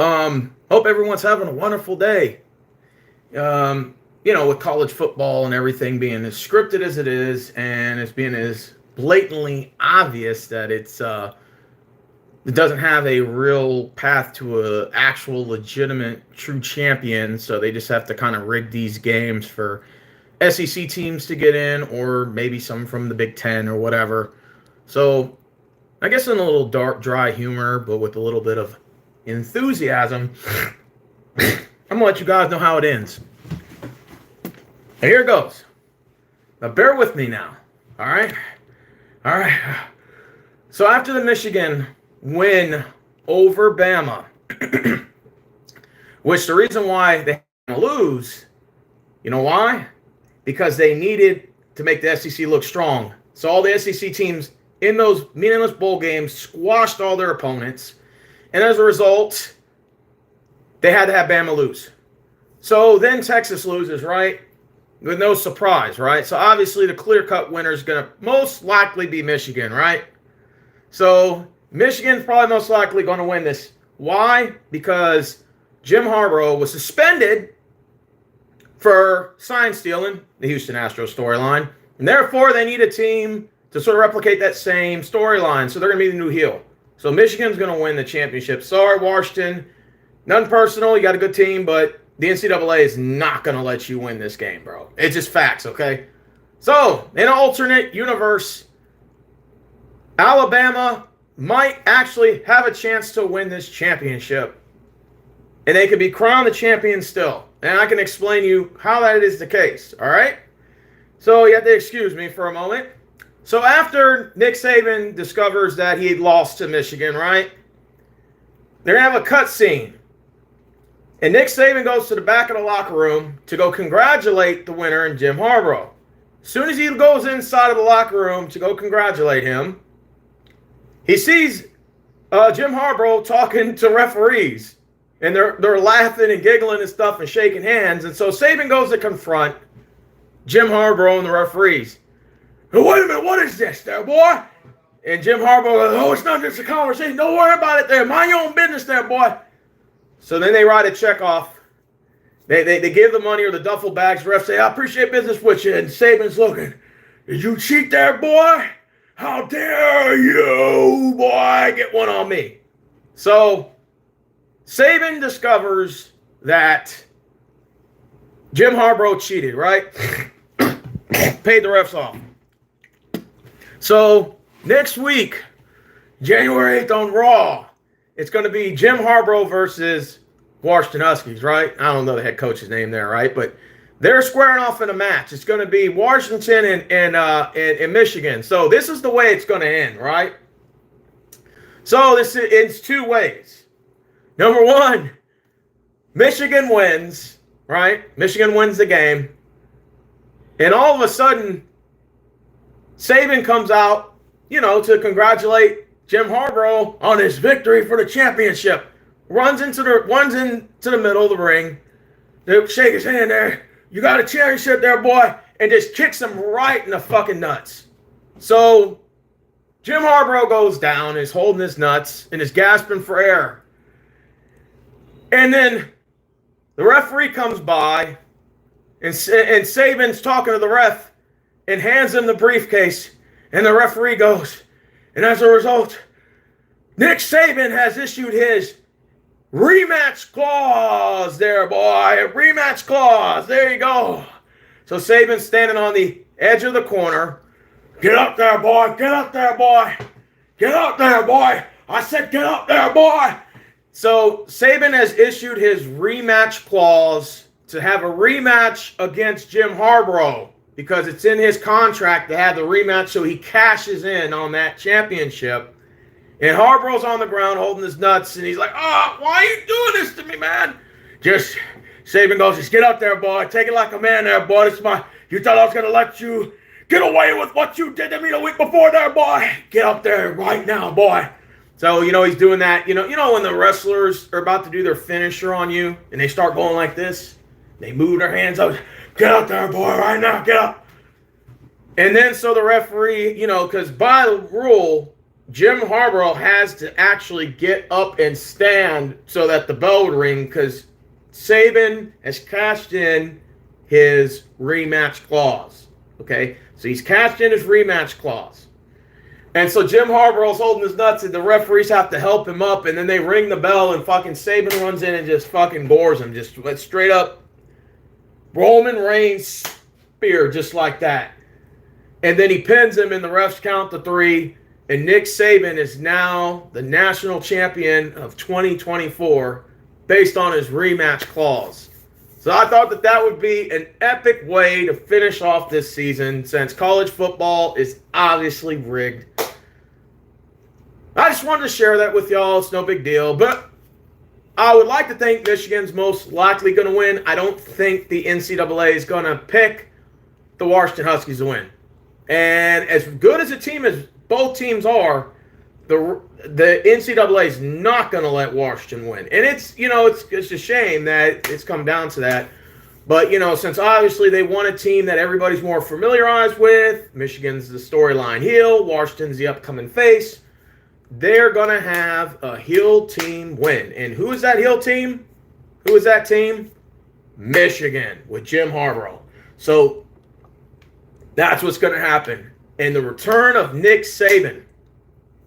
Hope everyone's having a wonderful day. With college football and everything being as scripted as it is, and it's being as blatantly obvious that it doesn't have a real path to a actual legitimate true champion. So they just have to kind of rig these games for SEC teams to get in, or maybe some from the Big Ten or whatever. So I guess in a little dark, dry humor, but with a little bit of enthusiasm, I'm gonna let you guys know how it ends. And here it goes. Now bear with me now. All right. So after the Michigan win over Bama, which the reason why they had to lose, you know why? Because they needed to make the SEC look strong. So all the SEC teams in those meaningless bowl games squashed all their opponents. And as a result, they had to have Bama lose. So then Texas loses, right? With no surprise, right? So obviously the clear-cut winner is going to most likely be Michigan, right? So Michigan's probably most likely going to win this. Why? Because Jim Harbaugh was suspended for sign stealing, the Houston Astros storyline. And therefore, they need a team to sort of replicate that same storyline. So they're going to be the new heel. So Michigan's going to win the championship. Sorry, Washington. Nothing personal. You got a good team, but the NCAA is not going to let you win this game, bro. It's just facts, okay? So, in an alternate universe, Alabama might actually have a chance to win this championship. And they could be crowned the champion still. And I can explain to you how that is the case, all right? So, you have to excuse me for a moment. So, after Nick Saban discovers that he had lost to Michigan, right? They're going to have a cutscene. And Nick Saban goes to the back of the locker room to go congratulate the winner and Jim Harbaugh. As soon as he goes inside of the locker room to go congratulate him, he sees Jim Harbaugh talking to referees. And they're laughing and giggling and stuff and shaking hands. And so Saban goes to confront Jim Harbaugh and the referees. Hey, wait a minute, what is this there, boy? And Jim Harbaugh goes, oh, it's not just a conversation. Don't worry about it there. Mind your own business there, boy. So then they write a check off. They give the money or the duffel bags. The ref say, I appreciate business with you. And Saban's looking. Did you cheat there, boy? How dare you, boy, get one on me. So Saban discovers that Jim Harbaugh cheated, right? Paid the refs off. So next week, January 8th on Raw, it's going to be Jim Harbaugh versus Washington Huskies, right? I don't know the head coach's name there, right? But they're squaring off in a match. It's going to be Washington and Michigan. So this is the way it's going to end, right? So it's two ways. Number one, Michigan wins, right? Michigan wins the game. And all of a sudden, Saban comes out, to congratulate Jim Harbaugh on his victory for the championship. Runs into the middle of the ring. They shake his hand there. You got a championship there, boy. And just kicks him right in the fucking nuts. So Jim Harbaugh goes down, is holding his nuts, and is gasping for air. And then the referee comes by, and Saban's talking to the ref and hands him the briefcase. And the referee goes, and as a result, Nick Saban has issued his rematch clause there, boy. Rematch clause. There you go. So Saban's standing on the edge of the corner. Get up there, boy. Get up there, boy. Get up there, boy. I said get up there, boy. So Saban has issued his rematch clause to have a rematch against Jim Harbaugh, because it's in his contract to have the rematch, so he cashes in on that championship. And Harbaugh's on the ground holding his nuts, and he's like, oh, why are you doing this to me, man? Saban goes, just get up there, boy. Take it like a man there, boy. You thought I was going to let you get away with what you did to me the week before there, boy. Get up there right now, boy. So, he's doing that. You know when the wrestlers are about to do their finisher on you, and they start going like this? They move their hands up. Get up there, boy, right now. Get up. And then so the referee, because by the rule, Jim Harbaugh has to actually get up and stand so that the bell would ring because Saban has cashed in his rematch clause. Okay? So he's cashed in his rematch clause. And so Jim Harbaugh's holding his nuts and the referees have to help him up and then they ring the bell and fucking Saban runs in and just fucking gores him. Just straight up Roman Reigns spear just like that. And then he pins him and the refs count to 3. And Nick Saban is now the national champion of 2024 based on his rematch clause. So I thought that would be an epic way to finish off this season since college football is obviously rigged. I just wanted to share that with y'all. It's no big deal. But I would like to think Michigan's most likely going to win. I don't think the NCAA is going to pick the Washington Huskies to win. And as good as a team as both teams are, the NCAA is not going to let Washington win. And it's a shame that it's come down to that. But, since obviously they want a team that everybody's more familiarized with, Michigan's the storyline heel, Washington's the upcoming face, they're going to have a heel team win. And who is that heel team? Who is that team? Michigan with Jim Harbaugh. So that's what's going to happen. And the return of Nick Saban,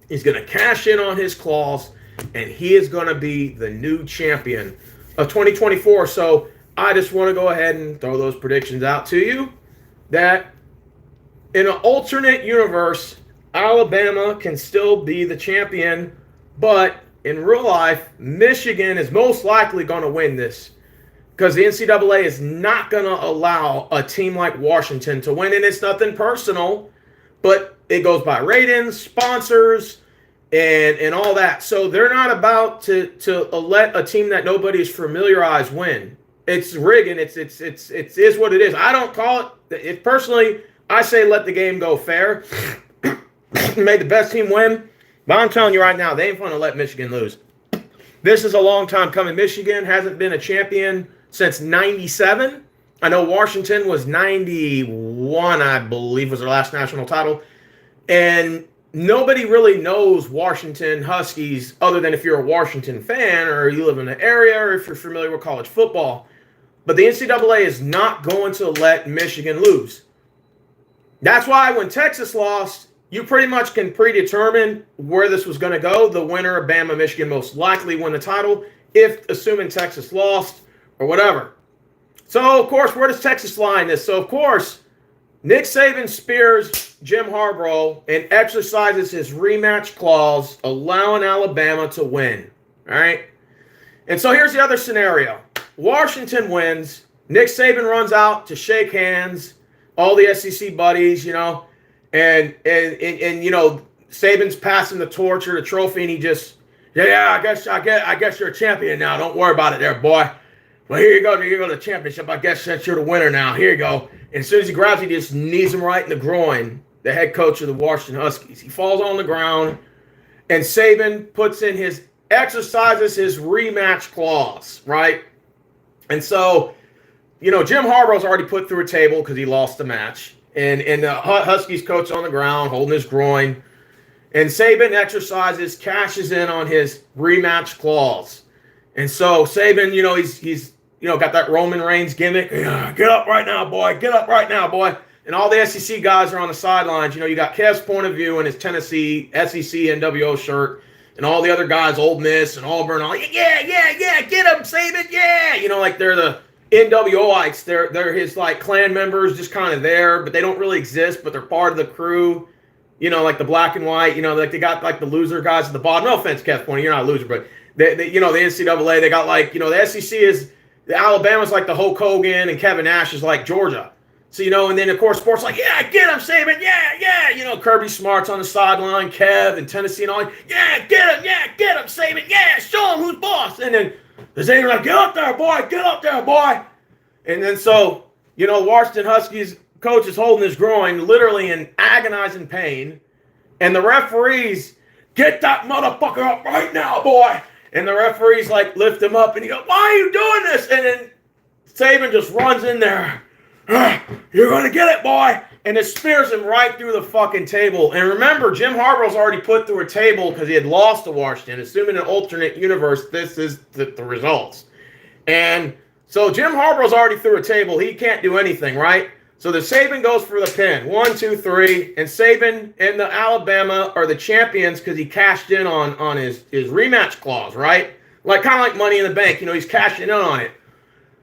he's going to cash in on his clause, and he is going to be the new champion of 2024. So I just want to go ahead and throw those predictions out to you that in an alternate universe, Alabama can still be the champion, but in real life, Michigan is most likely going to win this because the NCAA is not going to allow a team like Washington to win, and it's nothing personal. But it goes by ratings, sponsors, and all that. So they're not about to let a team that nobody is familiarized win. It's rigging. It is what it is. I don't call it. Personally, I say let the game go fair. Made the best team win. But I'm telling you right now, they ain't going to let Michigan lose. This is a long time coming. Michigan hasn't been a champion since '97. I know Washington was 91, I believe, was their last national title. And nobody really knows Washington Huskies other than if you're a Washington fan or you live in the area or if you're familiar with college football. But the NCAA is not going to let Michigan lose. That's why when Texas lost, you pretty much can predetermine where this was going to go. The winner of Bama, Michigan most likely win the title if assuming Texas lost or whatever. So, of course, where does Texas lie in this? So, of course, Nick Saban spears Jim Harbaugh and exercises his rematch clause, allowing Alabama to win. All right? And so here's the other scenario. Washington wins. Nick Saban runs out to shake hands, all the SEC buddies, and Saban's passing the torch or the trophy, and he just, I guess you're a champion now. Don't worry about it there, boy. Well, here you go to the championship. I guess since you're the winner now. Here you go. And as soon as he grabs it, he just knees him right in the groin, the head coach of the Washington Huskies. He falls on the ground, and Saban exercises his rematch clause, right? And so, Jim Harbaugh's already put through a table because he lost the match. And the Huskies coach on the ground holding his groin. And Saban exercises, cashes in on his rematch clause. And so Saban, he's got that Roman Reigns gimmick. Yeah, get up right now, boy. Get up right now, boy. And all the SEC guys are on the sidelines. You got Kev's point of view in his Tennessee SEC NWO shirt. And all the other guys, Ole Miss and Auburn, all, yeah, get him, Saban, yeah. Like they're the NWOites. They're his, clan members just kind of there. But they don't really exist, but they're part of the crew. Like the black and white. They got, the loser guys at the bottom. No offense, Kev's point. You're not a loser, but... the NCAA, they got the SEC is, Alabama's like the Hulk Hogan and Kevin Nash is like Georgia. So, and then of course sports yeah, get him, Saban, yeah. Kirby Smart's on the sideline, Kev and Tennessee and all, yeah, get him, Saban, yeah, show him who's boss. And then the Saban like, get up there, boy. And then so, Washington Huskies coach is holding his groin, literally in agonizing pain. And the referees, get that motherfucker up right now, boy. And the referees lift him up and he goes, why are you doing this? And then Saban just runs in there. You're going to get it, boy. and it spears him right through the fucking table. And remember, Jim Harbaugh's already put through a table because he had lost to Washington. Assuming an alternate universe, this is the results. And so Jim Harbaugh's already through a table. He can't do anything, right? So the Saban goes for the pin. 1, 2, 3. And Saban and the Alabama are the champions because he cashed in on his rematch clause, right? Like kind of like Money in the Bank. You know, he's cashing in on it.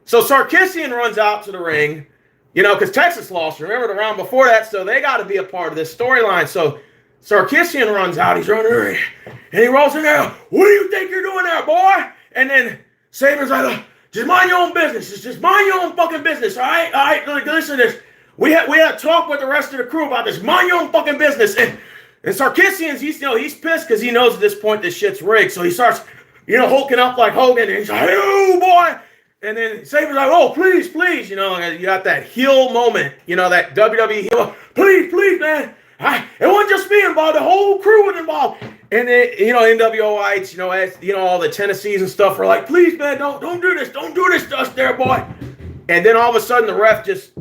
So Sarkisian runs out to the ring, you know, because Texas lost. Remember the round before that, so they got to be a part of this storyline. So Sarkisian runs out. He's running the ring. And he rolls in there. What do you think you're doing there, boy? And then Saban's like, just mind your own business. Just mind your own fucking business, all right? All right, listen to this. We had a talk with the rest of the crew about this. Mind your own fucking business. And Sarkisian's, he's pissed because he knows at this point this shit's rigged. So he starts, hulking up like Hogan. And he's like, hey, boy. And then Saban's like, oh, please, please. You got that heel moment. That WWE heel. Please, man. It wasn't just me involved. The whole crew was involved. And then, NWOites, as, all the Tennessees and stuff are like, please, man, don't do this. Don't do this to us there, boy. And then all of a sudden the ref just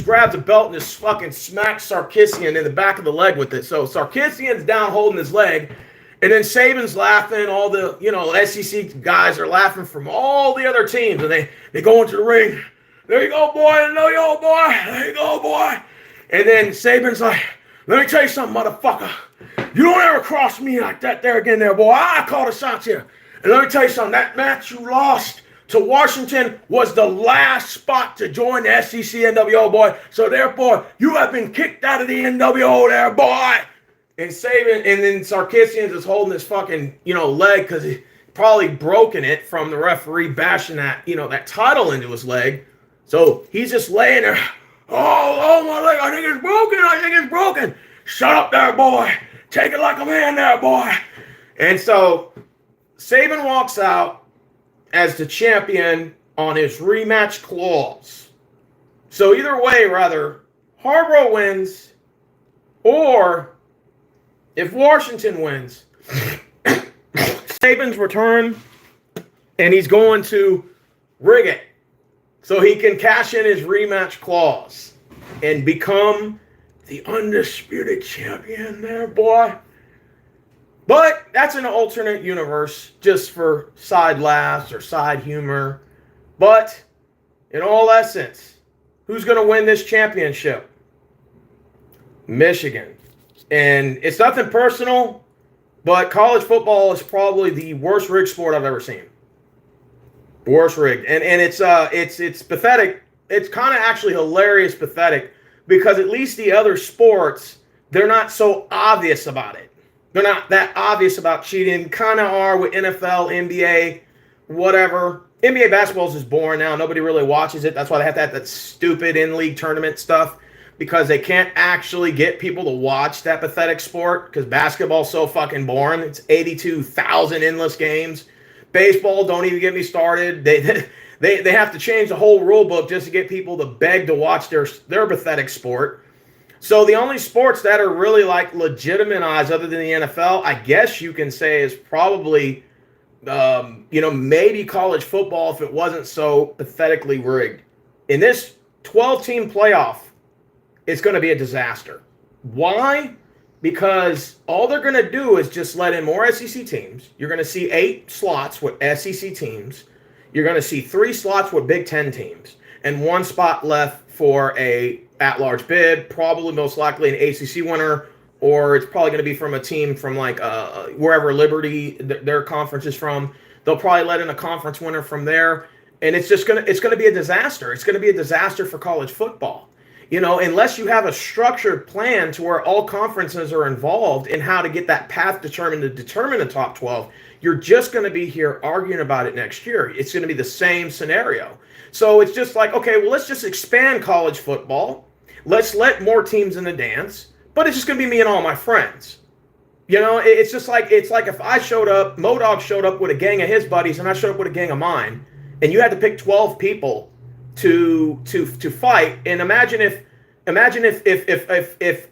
grabs a belt and just fucking smacks Sarkisian in the back of the leg with it. So Sarkisian's down holding his leg. And then Saban's laughing. All the, SEC guys are laughing from all the other teams. And they go into the ring. There you go, boy. There you go, boy. There you go, boy. And then Saban's like, let me tell you something, motherfucker. You don't ever cross me like that there again there, boy. I call the shots here. And let me tell you something. That match you lost to Washington was the last spot to join the SEC NWO, boy. So therefore, you have been kicked out of the NWO there, boy. And Saban, and then Sarkisian is holding his fucking, leg because he probably broken it from the referee bashing that, that title into his leg. So he's just laying there. Oh, my leg, I think it's broken. Shut up there, boy. Take it like a man there, boy. And so Saban walks out as the champion on his rematch clause. So either way, rather, Harbaugh wins, or if Washington wins, Saban's return, and he's going to rig it so he can cash in his rematch clause and become the undisputed champion there, boy. But that's an alternate universe just for side laughs or side humor. But in all essence, who's going to win this championship? Michigan. And it's nothing personal, but college football is probably the worst rigged sport I've ever seen. Worst rigged. And it's pathetic. It's kind of actually hilarious pathetic, because at least the other sports, they're not so obvious about it. They're not that obvious about cheating. Kind of are with NFL, NBA, whatever. NBA basketball is just boring now. Nobody really watches it. That's why they have to have that stupid in-league tournament stuff, because they can't actually get people to watch that pathetic sport, because basketball's so fucking boring. It's 82,000 endless games. Baseball, don't even get me started. They have to change the whole rule book just to get people to beg to watch their pathetic sport. So the only sports that are really like legitimized other than the NFL, I guess you can say, is probably, maybe college football if it wasn't so pathetically rigged. In this 12-team playoff, it's going to be a disaster. Why? Because all they're going to do is just let in more SEC teams. You're going to see 8 slots with SEC teams. You're going to see 3 slots with Big Ten teams, and 1 spot left for a at-large bid, probably most likely an ACC winner, or it's probably going to be from a team from like wherever Liberty, their conference is from. They'll probably let in a conference winner from there, and it's going to be a disaster. It's going to be a disaster for college football. Unless you have a structured plan to where all conferences are involved in how to get that path determined to determine the top 12, you're just going to be here arguing about it next year. It's going to be the same scenario. So it's just like, okay, well, let's just expand college football. Let's let more teams in the dance, but it's just going to be me and all my friends. It's just like, it's like if I showed up, Modog showed up with a gang of his buddies, and I showed up with a gang of mine, and you had to pick 12 people to fight. And imagine if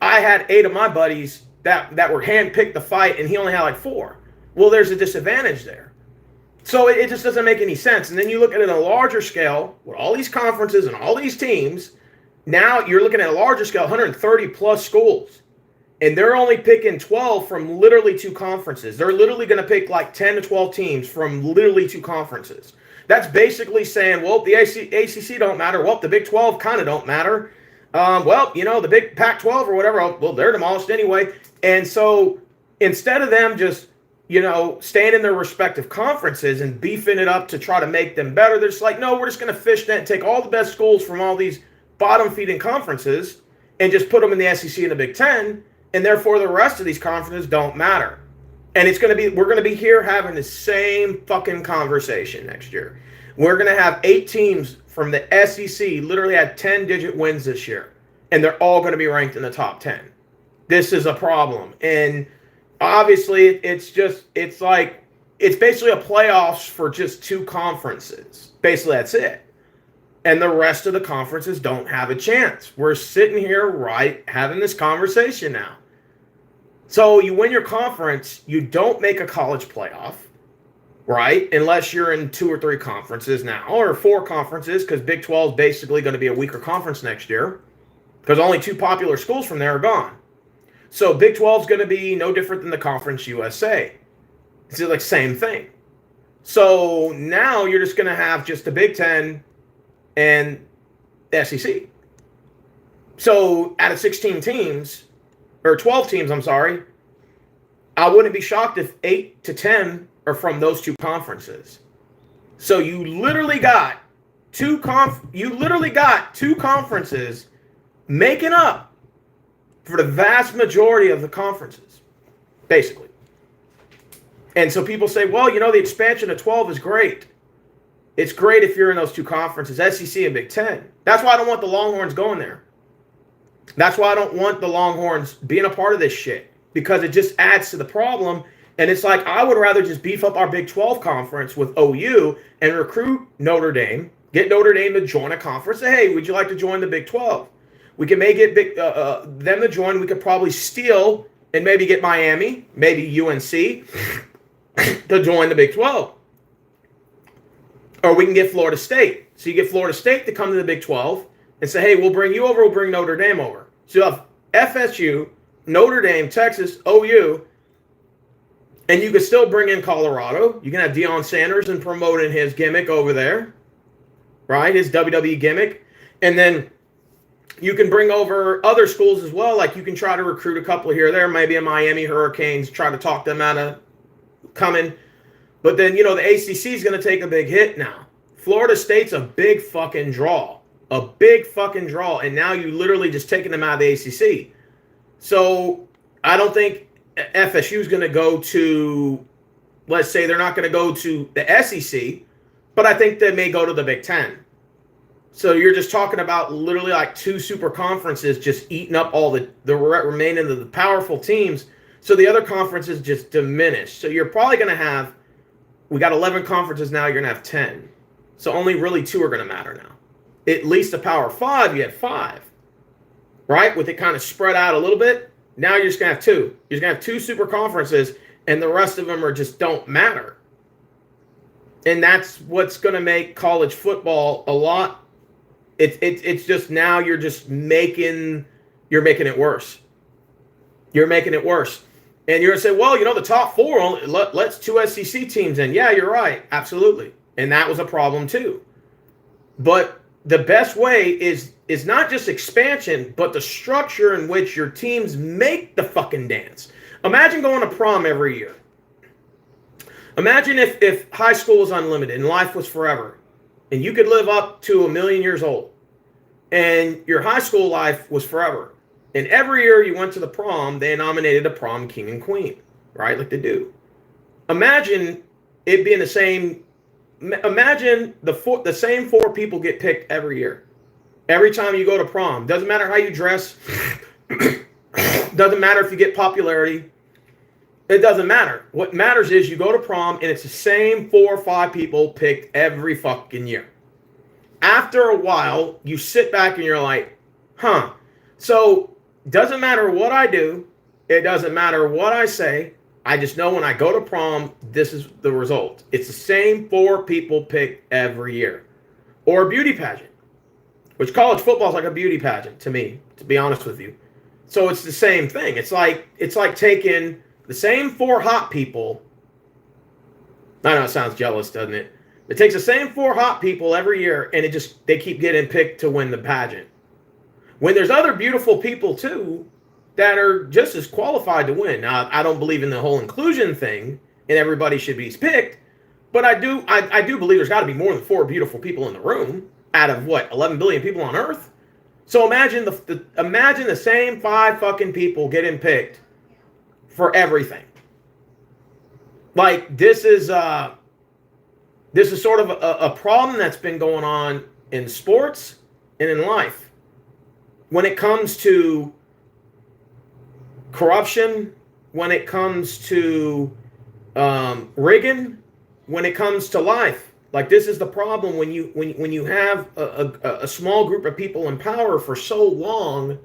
I had 8 of my buddies that were handpicked to fight, and he only had like 4. Well, there's a disadvantage there. So it just doesn't make any sense. And then you look at it on a larger scale with all these conferences and all these teams, Now you're looking at a larger scale, 130 plus schools. And they're only picking 12 from literally 2 conferences. They're literally going to pick like 10 to 12 teams from literally 2 conferences. That's basically saying, well, the ACC don't matter. Well, the Big 12 kind of don't matter. Well, the big Pac-12 or whatever, well, they're demolished anyway. And so instead of them just, staying in their respective conferences and beefing it up to try to make them better, they're just like, no, we're just going to fishnet and take all the best schools from all these bottom-feeding conferences and just put them in the SEC and the Big 10, and therefore the rest of these conferences don't matter. And we're going to be here having the same fucking conversation next year. We're going to have 8 teams from the SEC literally had 10-digit wins this year, and they're all going to be ranked in the top 10. This is a problem. And obviously it's basically a playoffs for just 2 conferences. Basically that's it. And the rest of the conferences don't have a chance. We're sitting here having this conversation now. So you win your conference, you don't make a college playoff, right? Unless you're in 2 or 3 conferences now, or 4 conferences, because Big 12 is basically going to be a weaker conference next year, because only 2 popular schools from there are gone. So Big 12 is going to be no different than the Conference USA. It's like same thing. So now you're just going to have just the Big 10 and the SEC. So out of 16 teams, or 12 teams, I'm sorry, I wouldn't be shocked if 8 to 10 are from those 2 conferences. So you literally got 2 conferences making up for the vast majority of the conferences, basically. And so people say, well, the expansion of 12 is great. It's great if you're in those 2 conferences, SEC and Big 10. That's why I don't want the Longhorns going there. That's why I don't want the Longhorns being a part of this shit, because it just adds to the problem. And it's like, I would rather just beef up our Big 12 conference with OU and recruit Notre Dame, get Notre Dame to join a conference. Say, hey, would you like to join the Big 12? We can make it them to join. We could probably steal and maybe get Miami, maybe UNC to join the Big 12. Or we can get Florida State. So you get Florida State to come to the Big 12 and say, hey, we'll bring you over, we'll bring Notre Dame over. So you have FSU, Notre Dame, Texas, OU, and you can still bring in Colorado. You can have Deion Sanders and promoting his gimmick over there, right? His WWE gimmick. And then you can bring over other schools as well. Like you can try to recruit a couple here or there, maybe a Miami Hurricanes, try to talk them out of coming. But then, the ACC is going to take a big hit now. Florida State's a big fucking draw. A big fucking draw. And now you literally just taking them out of the ACC. So I don't think FSU is going to go to, let's say they're not going to go to the SEC, but I think they may go to the Big 10. So you're just talking about literally like 2 super conferences just eating up all the remaining of the powerful teams. So the other conferences just diminish. So you're probably going to have, we got 11 conferences now, you're going to have 10. So only really 2 are going to matter now. At least the Power 5, you had 5. Right? With it kind of spread out a little bit. Now you're just going to have 2. You're just going to have 2 super conferences, and the rest of them don't matter. And that's what's going to make college football a lot. It's just now you're making it worse. You're making it worse. And you're going to say, well, the top 4, let's 2 SEC teams in. Yeah, you're right. Absolutely. And that was a problem too. But the best way is not just expansion, but the structure in which your teams make the fucking dance. Imagine going to prom every year. Imagine if high school was unlimited and life was forever, and you could live up to 1,000,000 years old, and your high school life was forever. And every year you went to the prom, they nominated a prom king and queen, right? Like they do. Imagine it being the same. Imagine the same 4 people get picked every year. Every time you go to prom. Doesn't matter how you dress. Doesn't matter if you get popularity. It doesn't matter. What matters is you go to prom and it's the same 4 or 5 people picked every fucking year. After a while, you sit back and you're like, huh. So doesn't matter what I do. It doesn't matter what I say. I just know when I go to prom, this is the result. It's the same 4 people picked every year. Or a beauty pageant. which college football is like a beauty pageant to me, to be honest with you. So it's the same thing. It's like taking the same 4 hot people. I know it sounds jealous, doesn't it? It takes the same 4 hot people every year, and they keep getting picked to win the pageant. When there's other beautiful people too that are just as qualified to win. Now, I don't believe in the whole inclusion thing, and everybody should be picked, but I do believe there's got to be more than 4 beautiful people in the room out of 11 billion people on Earth. So imagine imagine the same 5 fucking people getting picked for everything. Like this is sort of a problem that's been going on in sports and in life. When it comes to corruption, when it comes to rigging, when it comes to life. Like this is the problem when you have a small group of people in power for so long,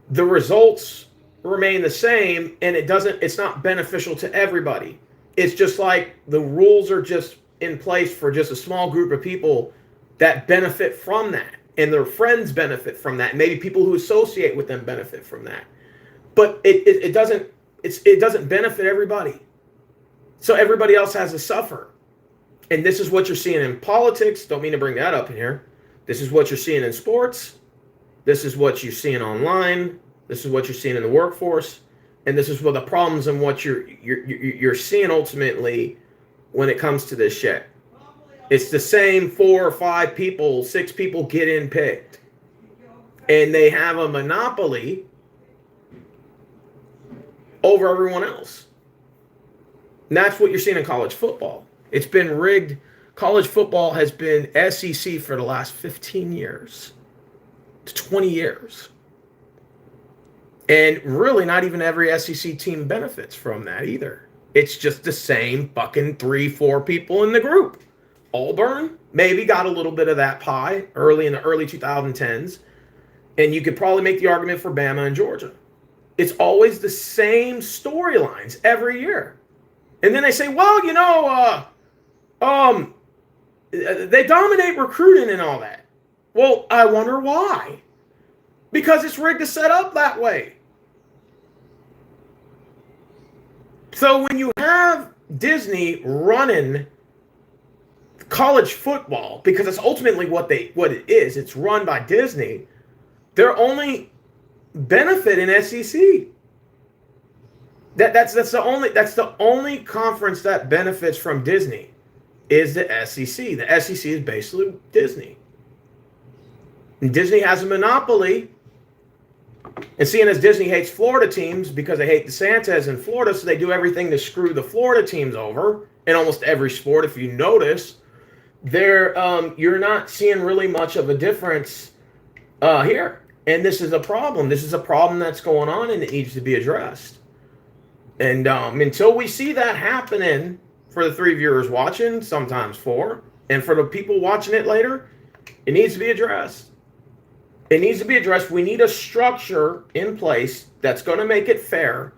the results remain the same, and it's not beneficial to everybody. It's just like the rules are just in place for just a small group of people that benefit from that, and their friends benefit from that. Maybe people who associate with them benefit from that, but it doesn't benefit everybody. So everybody else has to suffer. And this is what you're seeing in politics. Don't mean to bring that up in here. This is what you're seeing in sports. This is what you're seeing online. This is what you're seeing in the workforce. And this is what the problems and what you're seeing ultimately when it comes to this shit. It's the same 4 or 5 people, 6 people get in picked. And they have a monopoly over everyone else. And that's what you're seeing in college football. It's been rigged. College football has been SEC for the last 15 years to 20 years. And really not even every SEC team benefits from that either. It's just the same fucking 3-4 people in the group. Auburn maybe got a little bit of that pie in the early 2010s. And you could probably make the argument for Bama and Georgia. It's always the same storylines every year. And then they say, well, they dominate recruiting and all that. Well, I wonder why. Because it's rigged to set up that way. So when you have Disney running college football, because that's ultimately what it is, it's run by Disney, they're only benefit in SEC. That's the only conference that benefits from Disney is the SEC. The SEC is basically Disney. And Disney has a monopoly. And seeing as Disney hates Florida teams because they hate DeSantis in Florida, so they do everything to screw the Florida teams over in almost every sport. If you notice, you're not seeing really much of a difference here. And this is a problem. This is a problem that's going on, and it needs to be addressed. And until we see that happening for the 3 viewers watching, sometimes 4, and for the people watching it later, it needs to be addressed. It needs to be addressed. We need a structure in place that's going to make it fair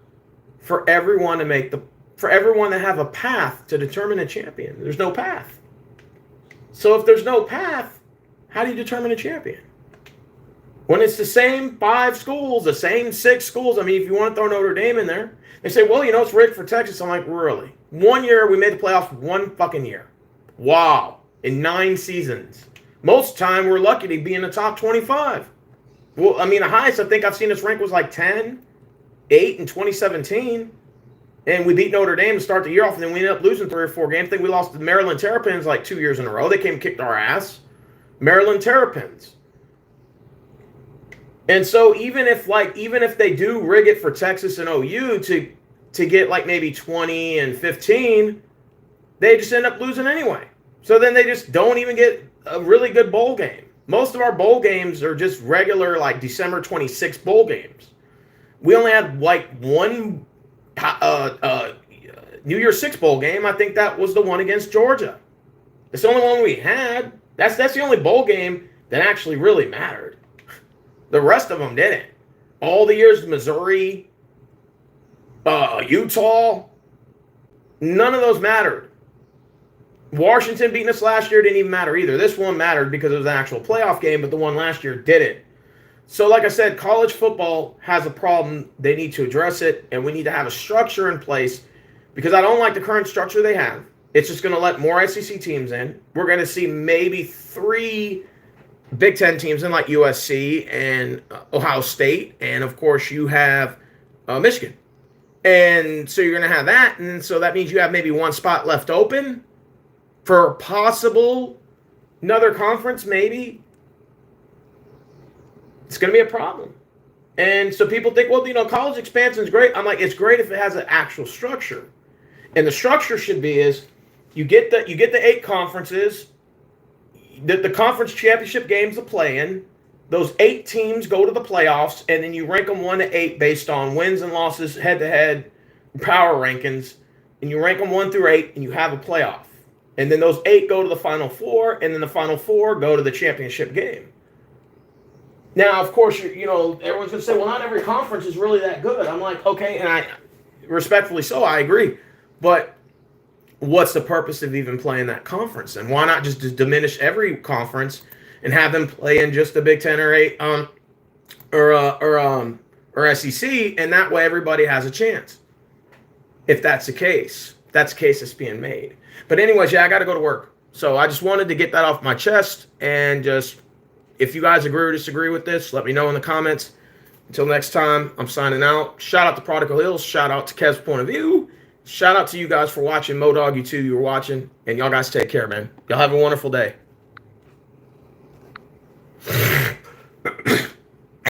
for everyone to have a path to determine a champion. There's no path. So if there's no path, how do you determine a champion? When it's the same 5 schools, the same 6 schools. I mean, if you want to throw Notre Dame in there, they say, well, it's rigged for Texas. I'm like, really? 1 year, we made the playoffs 1 fucking year. Wow. In 9 seasons. Most time, we're lucky to be in the top 25. Well, I mean, the highest I think I've seen us rank was like 10, 8 in 2017. And we beat Notre Dame to start the year off, and then we ended up losing 3 or 4 games. I think we lost to the Maryland Terrapins like 2 years in a row. They came and kicked our ass. Maryland Terrapins. And so even if they do rig it for Texas and OU to get like maybe 20 and 15, they just end up losing anyway. So then they just don't even get a really good bowl game. Most of our bowl games are just regular like December 26th bowl games. We only had like one New Year's Six bowl game. I think that was the one against Georgia. It's the only one we had. That's the only bowl game that actually really mattered. The rest of them didn't. All the years, Missouri, Utah, none of those mattered. Washington beating us last year didn't even matter either. This one mattered because it was an actual playoff game, but the one last year didn't. So, like I said, college football has a problem. They need to address it, and we need to have a structure in place because I don't like the current structure they have. It's just going to let more SEC teams in. We're going to see maybe 3 Big Ten teams in, like USC and Ohio State, and of course you have Michigan. And so you're going to have that, and so that means you have maybe 1 spot left open for possible another conference, maybe. It's going to be a problem. And so people think, well, college expansion is great. I'm like, it's great if it has an actual structure. And the structure should be is you get the 8 conferences, the conference championship games to play in. Those 8 teams go to the playoffs, and then you rank them 1 to 8 based on wins and losses, head-to-head power rankings, and you rank them 1 through 8, and you have a playoff. And then those 8 go to the Final Four, and then the Final Four go to the championship game. Now, of course, everyone's going to say, well, not every conference is really that good. I'm like, okay, and I respectfully so, I agree. But what's the purpose of even playing that conference? And why not just diminish every conference and have them play in just the Big Ten or 8 or SEC, and that way everybody has a chance. If that's the case, that's the case that's being made. But anyways, I got to go to work. So I just wanted to get that off my chest, and just, if you guys agree or disagree with this, let me know in the comments. Until next time, I'm signing out. Shout out to Prodigal Hills. Shout out to Kev's Point of View. Shout out to you guys for watching. Modog, you too, you were watching. And y'all guys take care, man. Y'all have a wonderful day.